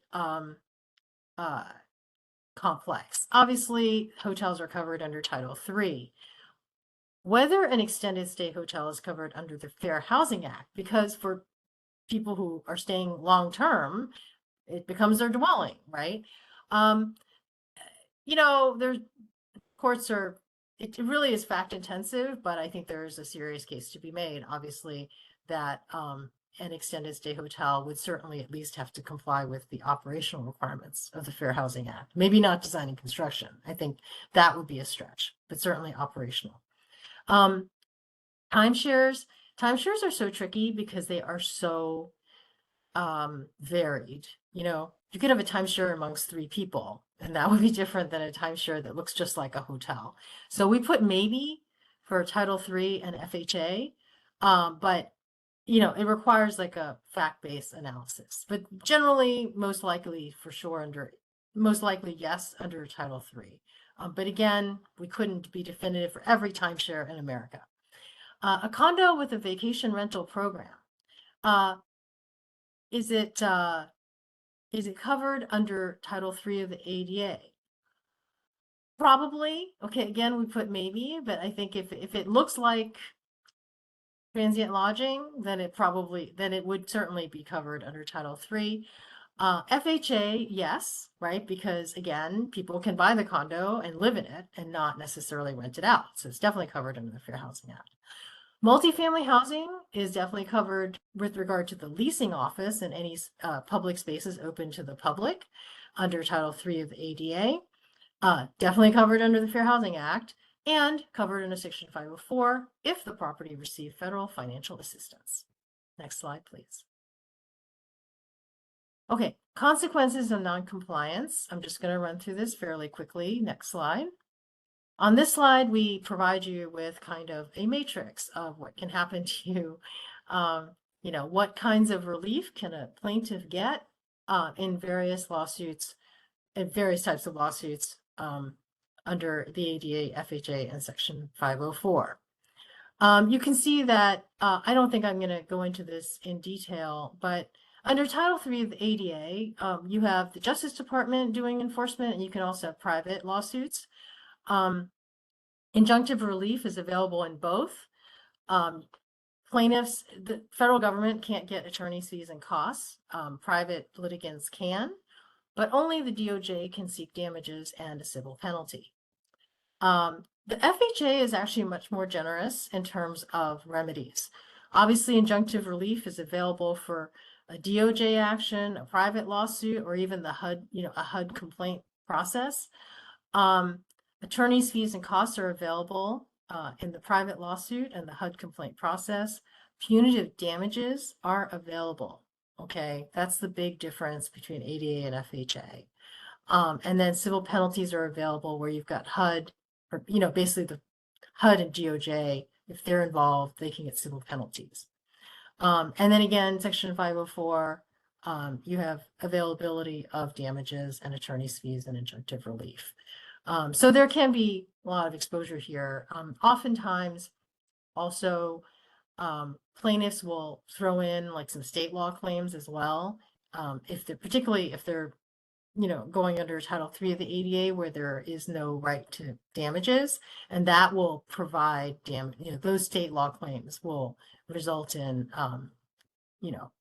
complex. Obviously, hotels are covered under Title III. Whether an extended stay hotel is covered under the Fair Housing Act, because for people who are staying long-term, it becomes their dwelling, right? There's courts it really is fact intensive, but I think there is a serious case to be made, obviously, that an extended stay hotel would certainly at least have to comply with the operational requirements of the Fair Housing Act. Maybe not design and construction. I think that would be a stretch, but certainly operational. Timeshares are so tricky because they are so varied. You could have a timeshare amongst 3 people, and that would be different than a timeshare that looks just like a hotel. So we put maybe for Title III and FHA, but it requires like a fact-based analysis. But generally, most likely yes under Title III. But again, we couldn't be definitive for every timeshare in America. A condo with a vacation rental program. Is it covered under Title III of the ADA? Probably. Okay, again, we put maybe, but I think if it looks like transient lodging, then it would certainly be covered under Title III. FHA, yes, right? Because again, people can buy the condo and live in it and not necessarily rent it out. So it's definitely covered under the Fair Housing Act. Multifamily housing is definitely covered with regard to the leasing office and any public spaces open to the public under Title III of the ADA. Definitely covered under the Fair Housing Act. and covered under Section 504 if the property received federal financial assistance. Next slide, please. Okay, consequences of noncompliance. I'm just going to run through this fairly quickly. Next slide. On this slide, we provide you with kind of a matrix of what can happen to you. What kinds of relief can a plaintiff get in various lawsuits, in various types of lawsuits under the ADA, FHA, and Section 504. You can see that I don't think I'm going to go into this in detail, but under Title III of the ADA, you have the Justice Department doing enforcement, and you can also have private lawsuits. Injunctive relief is available in both. Plaintiffs, the federal government can't get attorney's fees and costs. Private litigants can, but only the DOJ can seek damages and a civil penalty. The FHA is actually much more generous in terms of remedies. Obviously, injunctive relief is available for a DOJ action, a private lawsuit, or even the HUD, a HUD complaint process. Attorney's fees and costs are available in the private lawsuit and the HUD complaint process. Punitive damages are available. Okay, that's the big difference between ADA and FHA. And then civil penalties are available where you've got HUD, or basically the HUD and DOJ. If they're involved, they can get civil penalties. And then again, Section 504, you have availability of damages and attorney's fees and injunctive relief. So there can be a lot of exposure here. Oftentimes, also, plaintiffs will throw in like some state law claims as well. Particularly if they're going under Title III of the ADA where there is no right to damages, and that will provide those state law claims will result in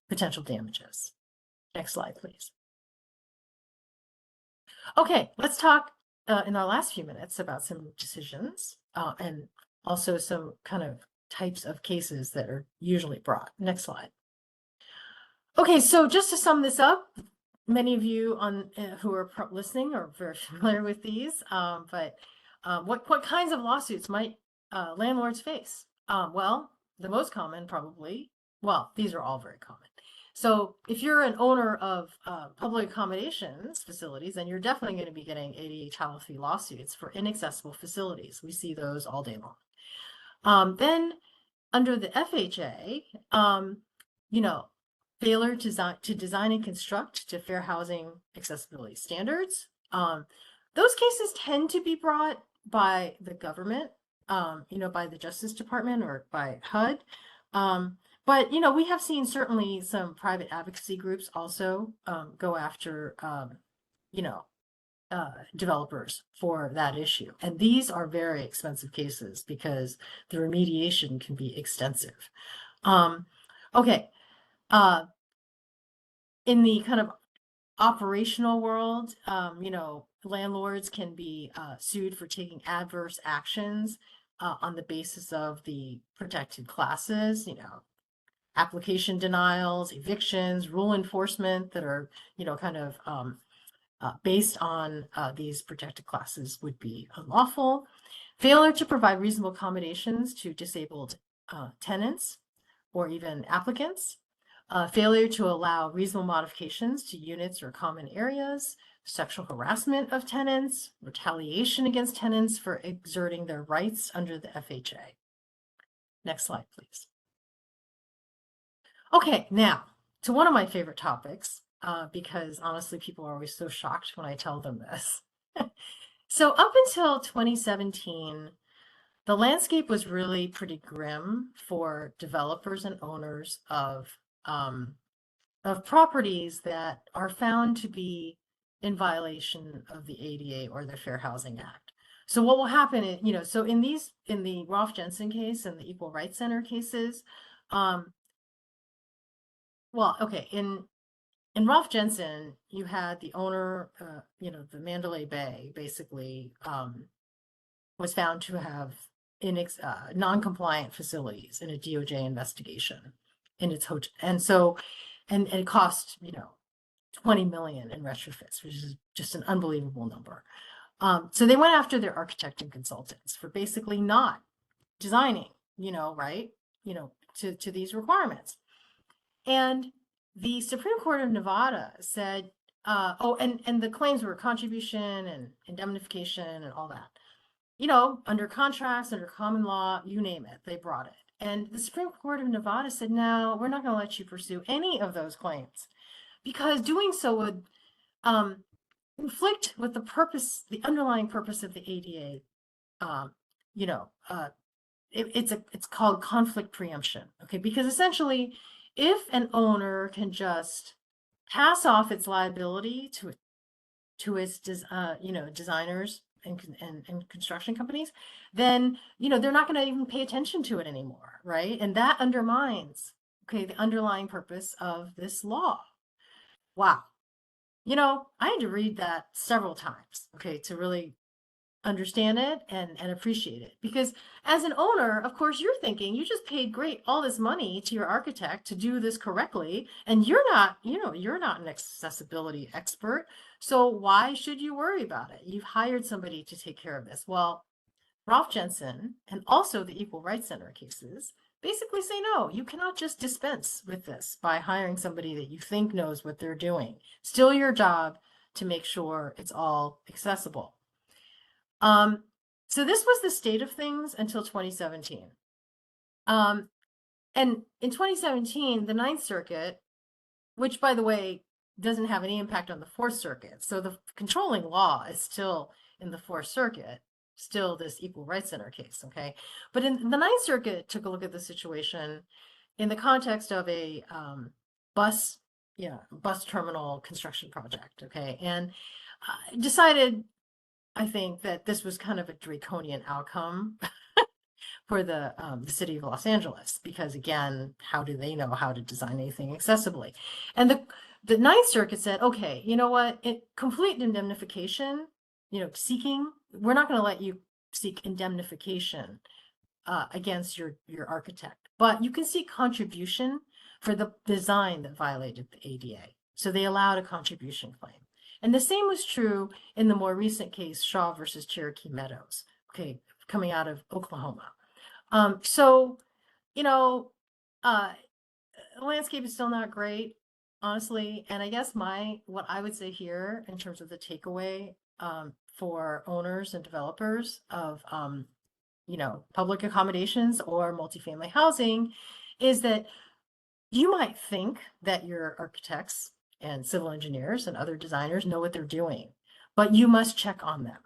potential damages. Next slide, please. Okay, let's talk in our last few minutes about some decisions and also some kind of types of cases that are usually brought. Next slide. Okay, so just to sum this up, many of you who are listening are very familiar with these, but what kinds of lawsuits might landlords face? Well, the most common probably, well, these are all very common. So if you're an owner of public accommodations facilities, then you're definitely going to be getting ADA Title III lawsuits for inaccessible facilities. We see those all day long. Then under the FHA, failure to design and construct to fair housing accessibility standards. Those cases tend to be brought by the government, by the Justice Department or by HUD. But, we have seen certainly some private advocacy groups also go after, developers for that issue. And these are very expensive cases because the remediation can be extensive. Okay. In the kind of operational world, landlords can be sued for taking adverse actions on the basis of the protected classes, application denials, evictions, rule enforcement that are, kind of based on these protected classes would be unlawful. Failure to provide reasonable accommodations to disabled tenants or even applicants. Failure to allow reasonable modifications to units or common areas, sexual harassment of tenants, retaliation against tenants for exerting their rights under the FHA. Next slide, please. Okay, now to one of my favorite topics, because honestly, people are always so shocked when I tell them this. So up until 2017, the landscape was really pretty grim for developers and owners of properties that are found to be in violation of the ADA or the Fair Housing Act. So what will happen is, so in the Rolf Jensen case and the Equal Rights Center cases, in Rolf Jensen, you had the owner, the Mandalay Bay basically was found to have non-compliant facilities in a DOJ investigation in its hotel. And so, and it cost, $20 million in retrofits, which is just an unbelievable number. So they went after their architect and consultants for basically not designing, right, to these requirements. And the Supreme Court of Nevada said, and the claims were contribution and indemnification and all that. Under contracts, under common law, you name it, they brought it. And the Supreme Court of Nevada said, no, we're not going to let you pursue any of those claims because doing so would conflict with the underlying purpose of the ADA. It's called conflict preemption. Okay, because essentially, if an owner can just pass off its liability to its designers and construction companies, then they're not going to even pay attention to it anymore, right? And that undermines the underlying purpose of this law. Wow. I had to read that several times, to really understand it and appreciate it. Because as an owner, of course, you're thinking you just paid all this money to your architect to do this correctly, and you're not an accessibility expert. So why should you worry about it? You've hired somebody to take care of this. Well, Ralph Jensen and also the Equal Rights Center cases basically say, no, you cannot just dispense with this by hiring somebody that you think knows what they're doing. Still your job to make sure it's all accessible. So this was the state of things until 2017. And in 2017, the Ninth Circuit, which by the way, doesn't have any impact on the Fourth Circuit. So the controlling law is still in the Fourth Circuit, still this Equal Rights Center case, okay? But in the Ninth Circuit took a look at the situation in the context of a bus terminal construction project, okay? And decided, I think, that this was kind of a draconian outcome for the city of Los Angeles, because again, how do they know how to design anything accessibly? And the Ninth Circuit said, okay, you know what? Complete indemnification, seeking, we're not going to let you seek indemnification against your architect, but you can seek contribution for the design that violated the ADA. So they allowed a contribution claim. And the same was true in the more recent case, Shaw versus Cherokee Meadows, coming out of Oklahoma. The landscape is still not great, honestly. And I guess what I would say here in terms of the takeaway for owners and developers of, public accommodations or multifamily housing is that you might think that your architects and civil engineers and other designers know what they're doing, but you must check on them.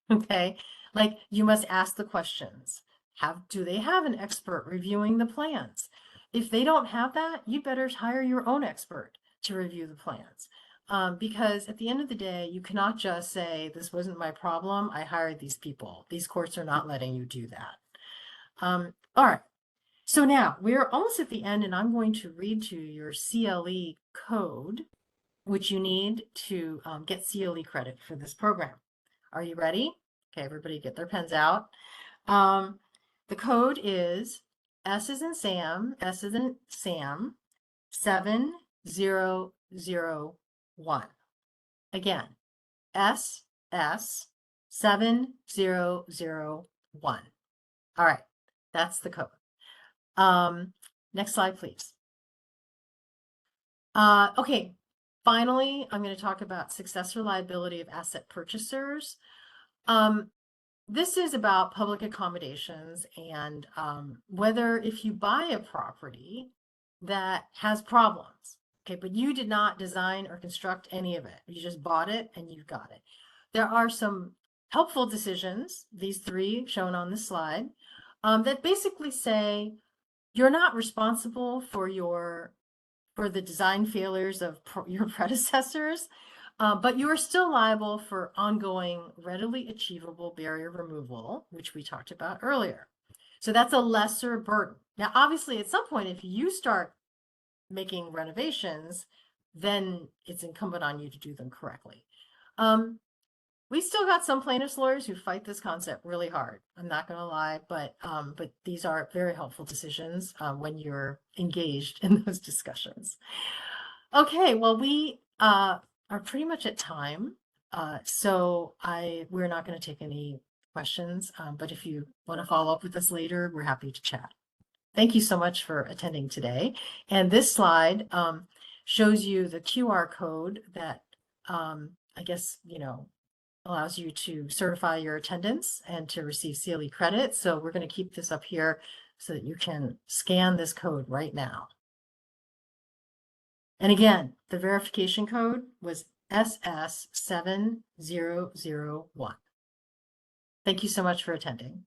Okay, like you must ask the questions. Do they have an expert reviewing the plans? If they don't have that, you better hire your own expert to review the plans. Because at the end of the day, you cannot just say, this wasn't my problem, I hired these people. These courts are not letting you do that. All right. So now we're almost at the end, and I'm going to read to you your CLE code, which you need to get CLE credit for this program. Are you ready? Okay, everybody get their pens out. The code is S as in Sam, 7001. Again, SS 7001. All right, that's the code. Next slide, please. Okay, finally, I'm going to talk about successor liability of asset purchasers. This is about public accommodations and whether if you buy a property that has problems, okay, but you did not design or construct any of it, you just bought it and you got it. There are some helpful decisions, these three shown on this slide, that basically say you're not responsible for the design failures of your predecessors, but you are still liable for ongoing readily achievable barrier removal, which we talked about earlier. So that's a lesser burden. Now, obviously, at some point, if you start making renovations, then it's incumbent on you to do them correctly. We still got some plaintiffs' lawyers who fight this concept really hard. I'm not going to lie, but these are very helpful decisions when you're engaged in those discussions. Okay, well, we are pretty much at time. We're not going to take any questions, but if you want to follow up with us later, we're happy to chat. Thank you so much for attending today. And this slide shows you the QR code that I guess, allows you to certify your attendance and to receive CLE credit. So we're going to keep this up here so that you can scan this code right now. And again, the verification code was SS7001. Thank you so much for attending.